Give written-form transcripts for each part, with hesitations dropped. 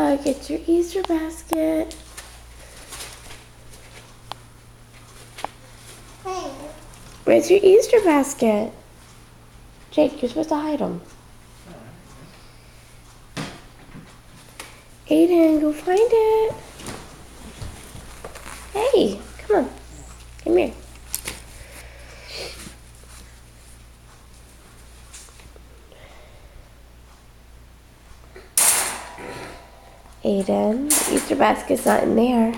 Bug, it's your Easter basket. Where's your Easter basket? Jake, you're supposed to hide them. Aiden, go find it. Hey, come on. Come here. Aiden, the Easter basket's not in there.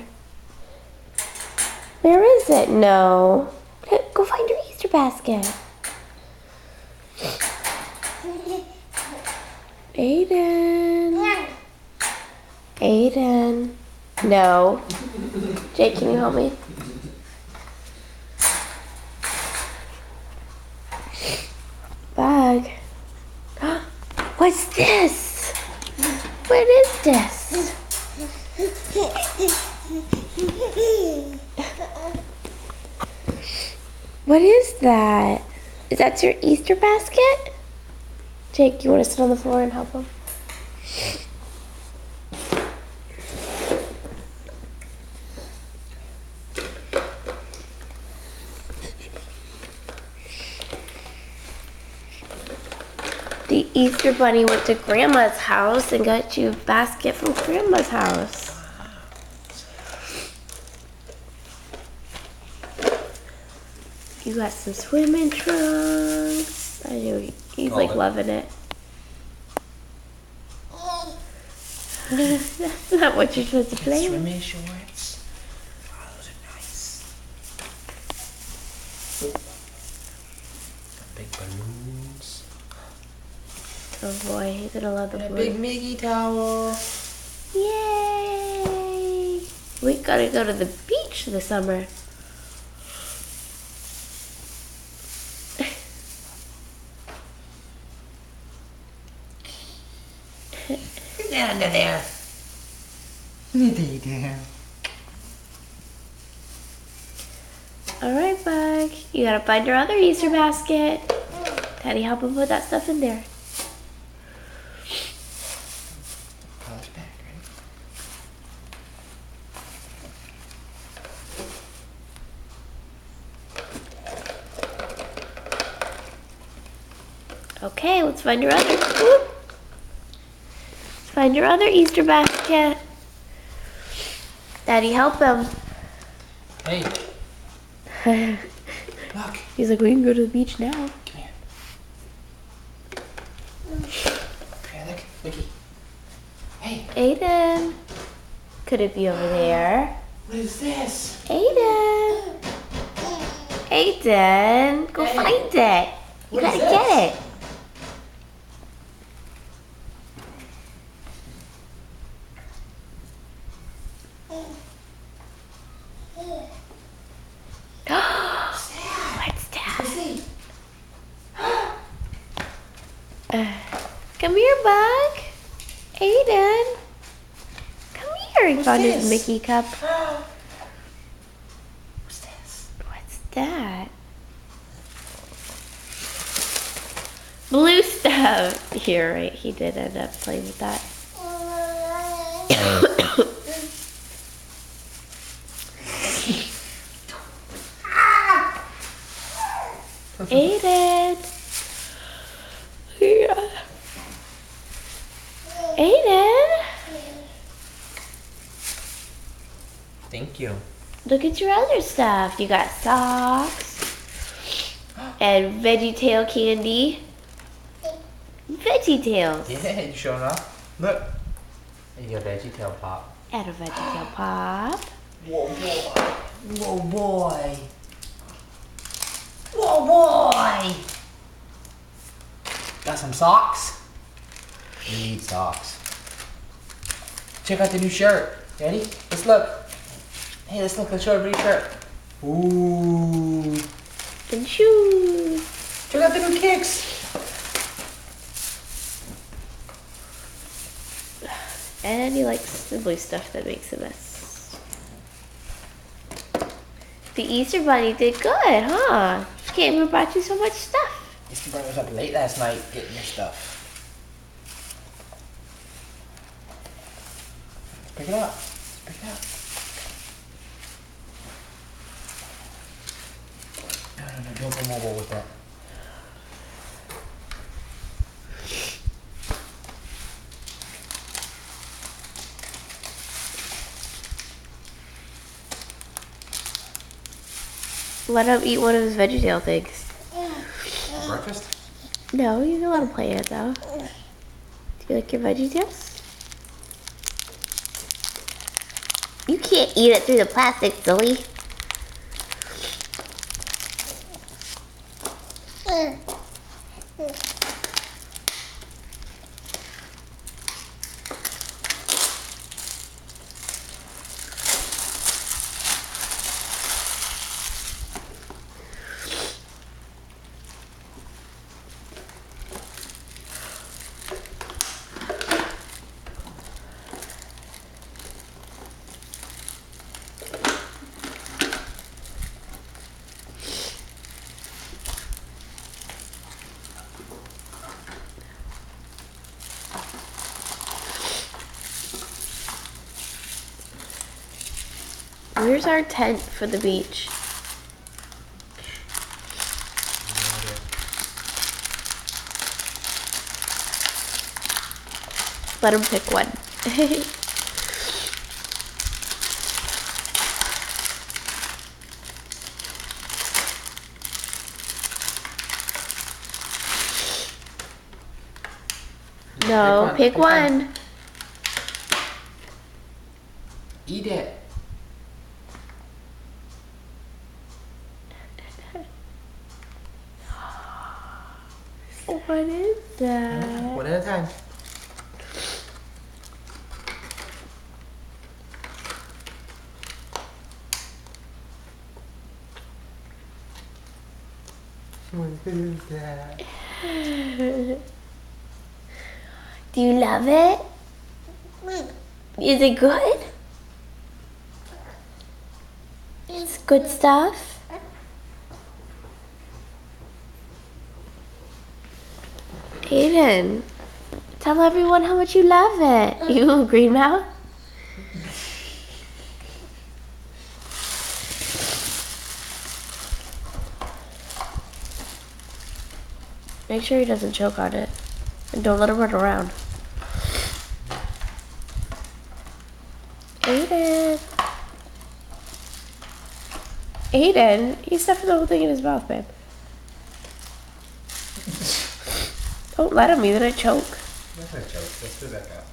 Where is it? No. Go find your Easter basket. Aiden. Aiden. No. Jake, can you help me? Bug. What's this? What is this? What is that? Is that your Easter basket? Jake, you want to sit on the floor and help him? The Easter Bunny went to Grandma's house and got you a basket from Grandma's house. You got some swimming trunks. I know he's like loving it. That's not what you're supposed to play with. Swimming shorts. Oh, those are nice. Got big balloons. Oh boy, he's gonna love the And a balloon. big Mickey towel. Yay! We gotta go to the beach this summer. Get down under there. Get down. All right, Bug. You gotta find your other Easter basket. Daddy, help him put that stuff in there. Colors back, right? Okay, let's find your other. Whoop. Let's find your other Easter basket. Daddy, help him. Hey, look. He's like, we can go to the beach now. Come here. Come here, look. Mickey. Hey, Aiden. Could it be over there? what is this? Aiden. Aiden, go Hey. find it. You What is gotta get this? it. What's that? See. Come here, Bug. Aiden. Come here. He found his this? Mickey cup. What's this? What's that? Blue stuff. Here, right? He did end up playing with that. Aiden. Yeah. Aiden. Thank you. Look at your other stuff. You got socks and VeggieTale candy. VeggieTales. Yeah, you showing off? Look. And your veggie tail pop. And a VeggieTale pop. Whoa, boy. Whoa, boy. Whoa, boy. Got some socks? You need socks. Check out the new shirt. Ready? Let's look. Hey, let's look. Let's show everybody shirt. Ooh. And shoes. Check out the new kicks. And he likes the blue stuff that makes a mess. The Easter Bunny did good, huh? She came and brought you so much stuff. Mr. Bunny was up late last night getting your stuff. Pick it up. Pick it up. No, don't go mobile with that. Let him eat one of his VeggieTale things. Breakfast? No, you can let him play it though. Do you like your VeggieTales? You can't eat it through the plastic, silly. Where's our tent for the beach? Let him pick one. No, pick one. Eat it. What is that? One at a time. What is that? Do you love it? Is it good? It's good stuff. Aiden, tell everyone how much you love it. You little green mouth. Make sure he doesn't choke on it. And don't let him run around. Aiden. Aiden, he stuffed the whole thing in his mouth, babe. Don't let him, you're gonna choke. That's not a joke. Let's put it back out.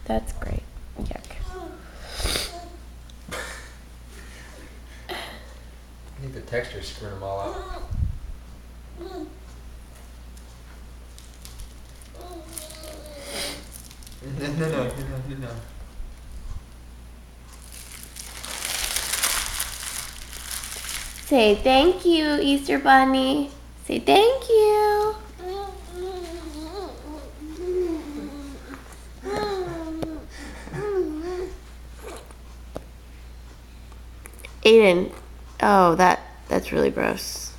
That's great. Yuck. I think the texture's screwing them all up. No. Say thank you, Easter Bunny. Say thank you. Aiden. Oh, that's really gross.